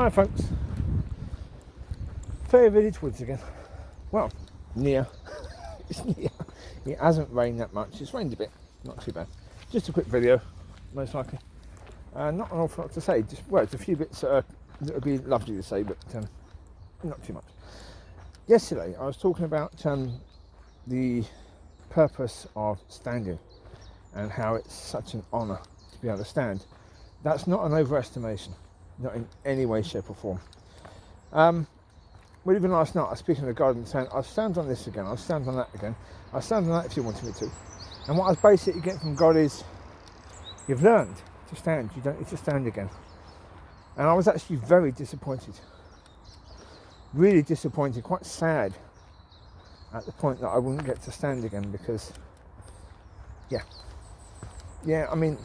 Hi folks, Fair Village Woods again. Well, near. It's near. It hasn't rained that much. It's rained a bit, not too bad. Just a quick video, most likely. Not an awful lot to say. Just it's a few bits that would be lovely to say, but not too much. Yesterday, I was talking about the purpose of standing and how it's such an honour to be able to stand. That's not an overestimation, not in any way, shape, or form. Well, even last night, I was speaking to God and saying, I'll stand on this again, I'll stand on that again, I'll stand on that if you wanted me to. And what I was basically getting from God is, you've learned to stand, you don't need to stand again. And I was actually very disappointed. Really disappointed, quite sad at the point that I wouldn't get to stand again because, yeah, I mean,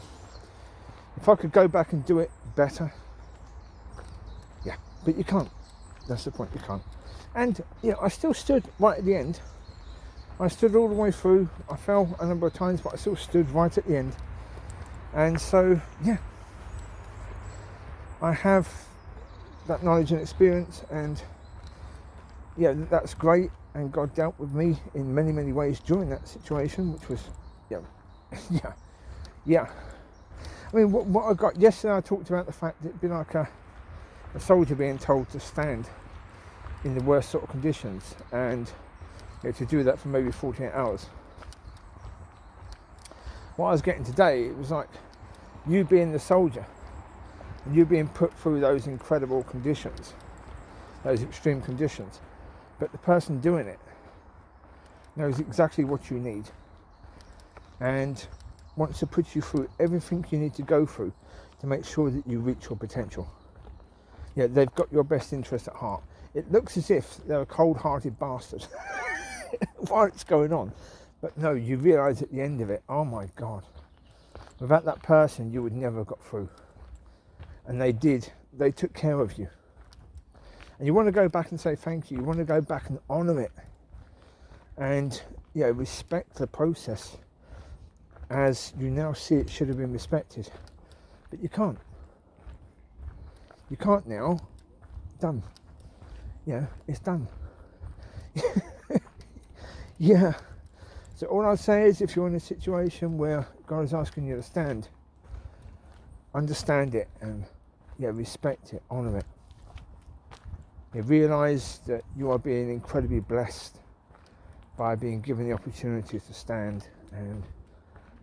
if I could go back and do it better, yeah, but you can't. That's the point, you can't. And, I still stood right at the end. I stood all the way through. I fell a number of times, but I still stood right at the end. And so, yeah, I have that knowledge and experience, and yeah, that's great. And God dealt with me in many, many ways during that situation, which was, yeah. I mean, what I got yesterday, I talked about the fact that it'd be like a soldier being told to stand in the worst sort of conditions, and to do that for maybe 48 hours. What I was getting today, it was like you being the soldier and you being put through those incredible conditions, those extreme conditions, but the person doing it knows exactly what you need and wants to put you through everything you need to go through to make sure that you reach your potential. Yeah, they've got your best interest at heart. It looks as if they're a cold-hearted bastard while it's going on. But no, you realise at the end of it, oh my God, without that person, you would never have got through. And they did. They took care of you. And you want to go back and say thank you. You want to go back and honour it. And, respect the process as you now see it should have been respected. But you can't. You can't now. Done. It's done. Yeah. So all I'll say is, if you're in a situation where God is asking you to stand, understand it and respect it, honour it. Realise that you are being incredibly blessed by being given the opportunity to stand and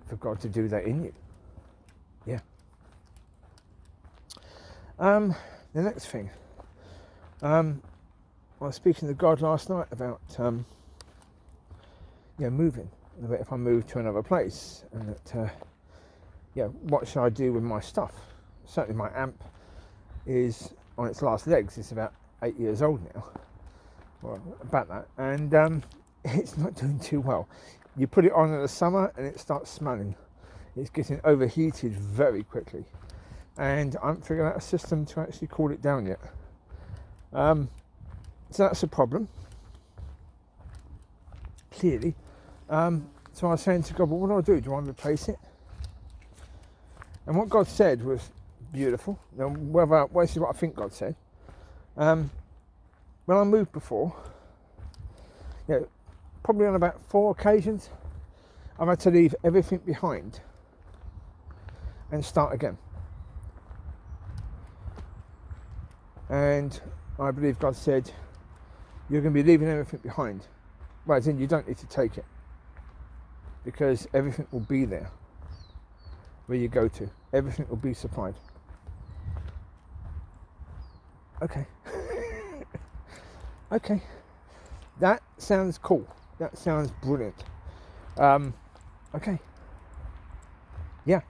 for God to do that in you. Yeah. The next thing, I was speaking to God last night about moving, about if I move to another place, and that what should I do with my stuff. Certainly my amp is on its last legs. It's about 8 years old now, well, about that, and it's not doing too well. You put it on in the summer and it starts smelling. It's getting overheated very quickly, and I haven't figured out a system to actually cool it down yet. So that's a problem, clearly. So I was saying to God, well, what do I do? Do I replace it? And what God said was beautiful. Now, this is what I think God said. When I moved before, probably on about 4 occasions, I've had to leave everything behind and start again. And I believe God said, you're going to be leaving everything behind. Well, as in, you don't need to take it, because everything will be there where you go to. Everything will be supplied. Okay. Okay. That sounds cool. That sounds brilliant. Okay. Yeah.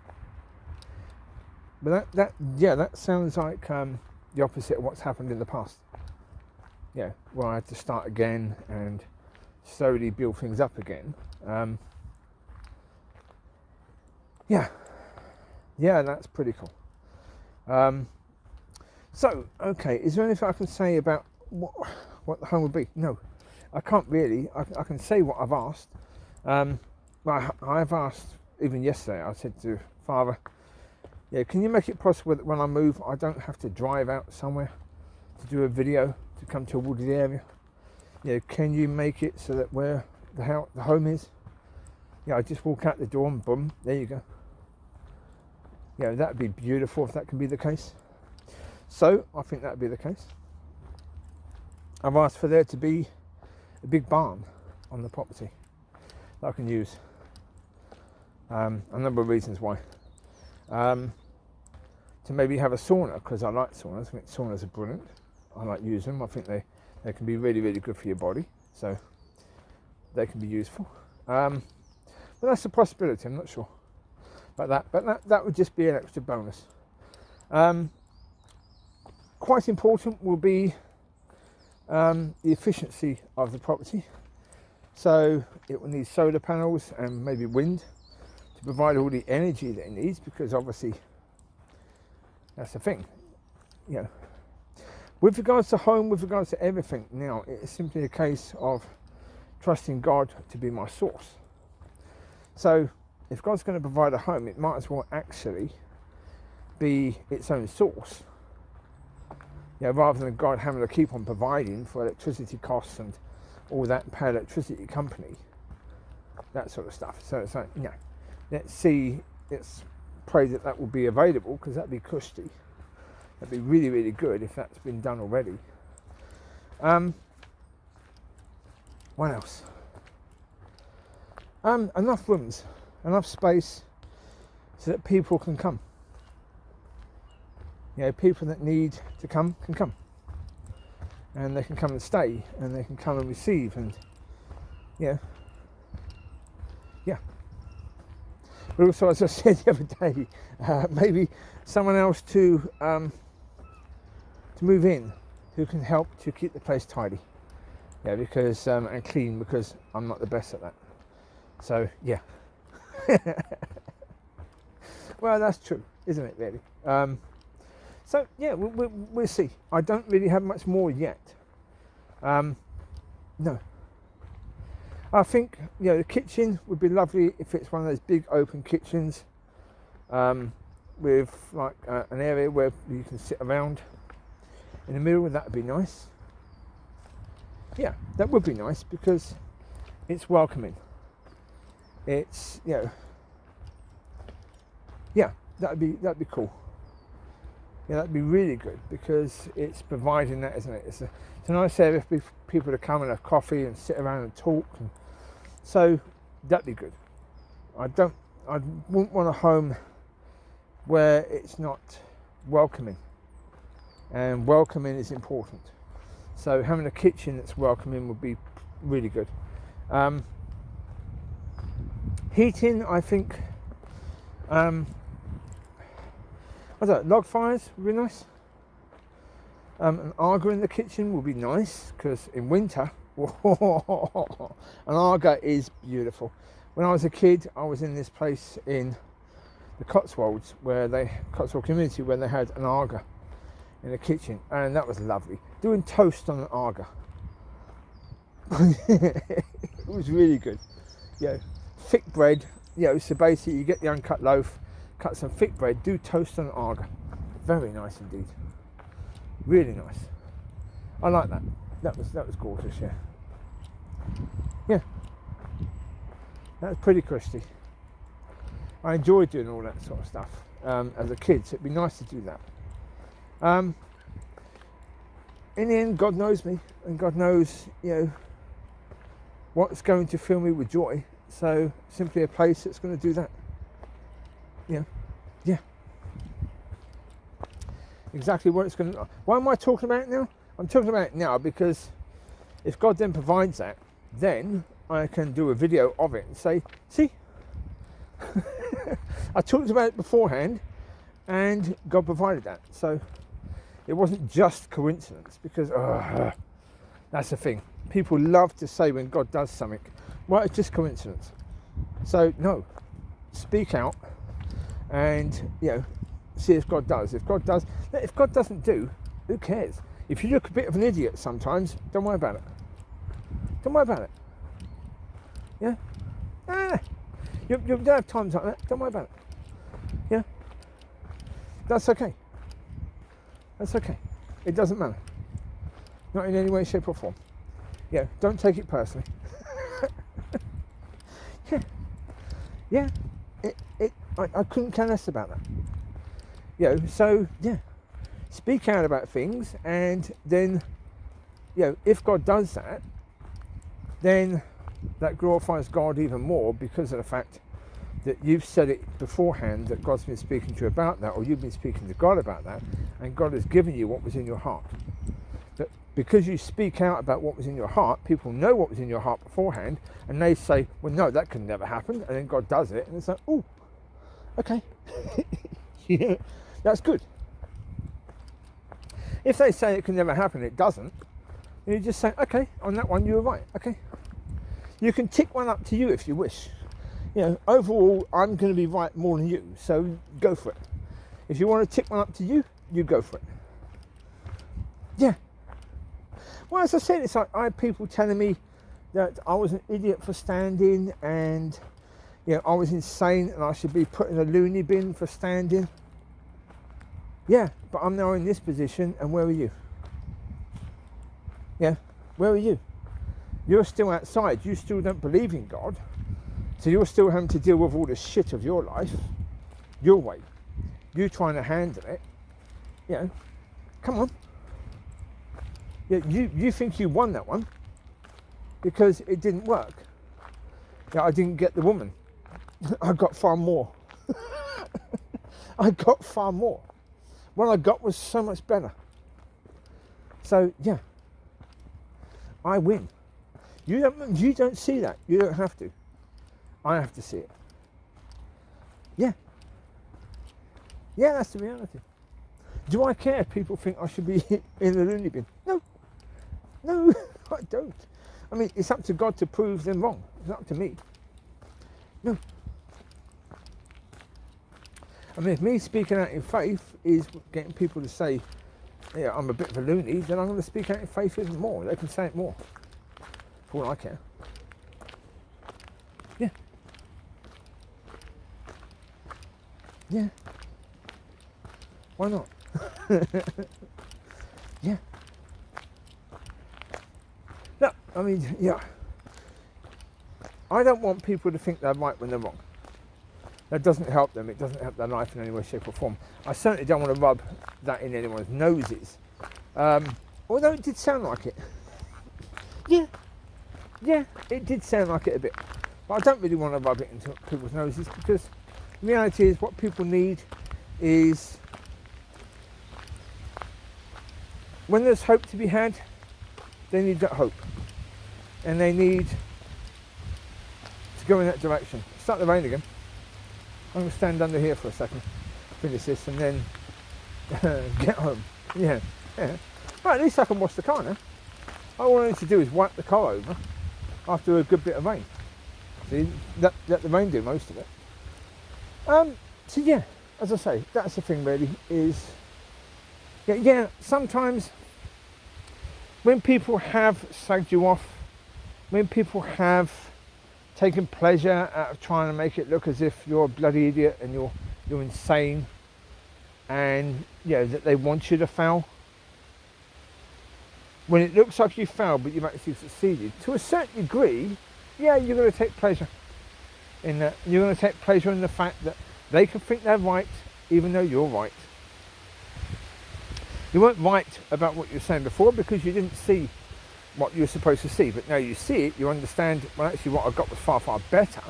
But that sounds like the opposite of what's happened in the past. Where I had to start again and slowly build things up again. That's pretty cool. So, okay, is there anything I can say about what the home would be? No, I can't really. I can say what I've asked. I've asked, even yesterday, I said to Father, can you make it possible that when I move, I don't have to drive out somewhere? to do a video to come to a wooded area. You know, can you make it so that where the home is, I just walk out the door and boom, there you go. That'd be beautiful if that can be the case. So I think that'd be the case. I've asked for there to be a big barn on the property that I can use. A number of reasons why. To maybe have a sauna, because I like saunas. I think saunas are brilliant. I like using them. I think they can be really, really good for your body. So they can be useful. But that's a possibility. I'm not sure about that. But that would just be an extra bonus. Quite important will be the efficiency of the property. So it will need solar panels and maybe wind to provide all the energy that it needs, because obviously that's the thing. With regards to home, with regards to everything, now it's simply a case of trusting God to be my source. So if God's going to provide a home, it might as well actually be its own source. Rather than God having to keep on providing for electricity costs and all that, pay electricity company, that sort of stuff. So it's like, let's pray that will be available, because that'd be cushy. That'd be really, really good if that's been done already. What else? Enough rooms, enough space so that people can come. People that need to come can come, and they can come and stay, and they can come and receive, and But also, as I said the other day, maybe someone else to move in who can help to keep the place tidy, because and clean, because I'm not the best at that. So well, that's true, isn't it? Really. So we'll see. I don't really have much more yet. No. I think the kitchen would be lovely if it's one of those big open kitchens with like an area where you can sit around in the middle. That would be nice. That would be nice, because it's welcoming. It's that'd be cool. That'd be really good, because it's providing that, isn't it? It's a nice area for people to come and have coffee and sit around and talk, and so that'd be good. I wouldn't want a home where it's not welcoming, and welcoming is important. So having a kitchen that's welcoming would be really good. Heating, I think. I don't know, log fires would be nice. An Aga in the kitchen would be nice, because in winter, an Aga is beautiful. When I was a kid, I was in this place in the Cotswolds, Cotswold community, where they had an Aga in the kitchen, and that was lovely. Doing toast on an Aga. It was really good. Thick bread, so basically you get the uncut loaf, cut some thick bread, do toast on an Aga. Very nice indeed. Really nice. I like that. That was gorgeous, That was pretty crusty. I enjoyed doing all that sort of stuff as a kid, so it'd be nice to do that. In the end, God knows me, and God knows, what's going to fill me with joy. So simply a place that's going to do that. Exactly what it's going to. Why am I talking about it now? I'm talking about it now because if God then provides that, then I can do a video of it and say, see, I talked about it beforehand, and God provided that. So it wasn't just coincidence, because that's the thing. People love to say when God does something, well, it's just coincidence. So no, speak out and see if God does. If God doesn't do, who cares? If you look a bit of an idiot sometimes, don't worry about it. Don't worry about it. You don't have times like that. Don't worry about it. That's okay. That's okay. It doesn't matter. Not in any way, shape or form. Yeah, don't take it personally. Yeah, I couldn't care less about that. So yeah, speak out about things, and then, if God does that, then that glorifies God even more, because of the fact that you've said it beforehand, that God's been speaking to you about that, or you've been speaking to God about that, and God has given you what was in your heart. But because you speak out about what was in your heart, people know what was in your heart beforehand, and they say, well, no, that can never happen, and then God does it, and it's like, oh, okay. Yeah, that's good. If they say it can never happen, it doesn't, then you just say, okay, on that one you were right, okay. You can tick one up to you if you wish. Overall, I'm going to be right more than you, so go for it. If you want to tick one up to you, you go for it. Yeah. Well, as I said, it's like I had people telling me that I was an idiot for standing, and I was insane and I should be put in a loony bin for standing. Yeah, but I'm now in this position, and where are you? Yeah, where are you? You're still outside. You still don't believe in God. So you're still having to deal with all the shit of your life, your way. You trying to handle it. Come on. You think you won that one because it didn't work. I didn't get the woman. I got far more. I got far more. What I got was so much better. So yeah, I win. You don't see that. You don't have to. I have to see it. Yeah, that's the reality. Do I care if people think I should be in the loony bin? No, I don't. I mean, it's up to God to prove them wrong. It's not up to me. No. I mean, if me speaking out in faith is getting people to say, I'm a bit of a loony, then I'm going to speak out in faith even more. They can say it more. For all I care. Yeah. Yeah. Why not? Yeah. No, I mean, yeah. I don't want people to think they're right when they're wrong. That doesn't help them. It doesn't help their life in any way, shape or form. I certainly don't want to rub that in anyone's noses. Although it did sound like it. Yeah, it did sound like it a bit. But I don't really want to rub it into people's noses, because the reality is what people need is, when there's hope to be had, they need that hope. And they need to go in that direction. Start the rain again. I'm going to stand under here for a second, finish this, and then get home. Yeah. Right, at least I can wash the car now. All I need to do is wipe the car over after a good bit of rain. See, let the rain do most of it. So yeah, as I say, that's the thing really, is, sometimes when people have slagged you off, when people have taken pleasure out of trying to make it look as if you're a bloody idiot and you're insane, and that they want you to fail, when it looks like you failed but you've actually succeeded, to a certain degree, you're going to take pleasure in that. You're going to take pleasure in the fact that they can think they're right even though you're right. You weren't right about what you were saying before because you didn't see what you were supposed to see, but now you see it, you understand, well, actually what I got was far, far better.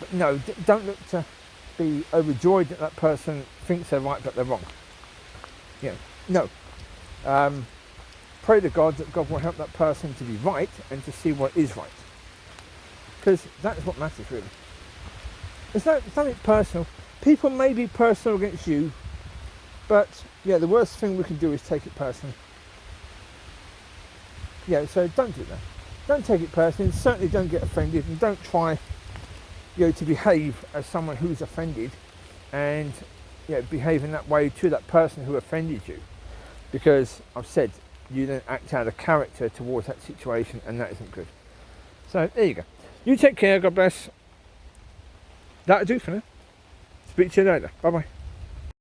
But no, don't look to be overjoyed that that person thinks they're right but they're wrong. No. Pray to God that God will help that person to be right and to see what is right. Because that is what matters, really. It's nothing personal. People may be personal against you, but the worst thing we can do is take it personally. So don't do that. Don't take it personally, and certainly don't get offended, and don't try to behave as someone who's offended, and behave in that way to that person who offended you, because I've said you then act out of character towards that situation, and that isn't good. So there you go. You take care, God bless. That'll do for now. Speak to you later. Bye bye.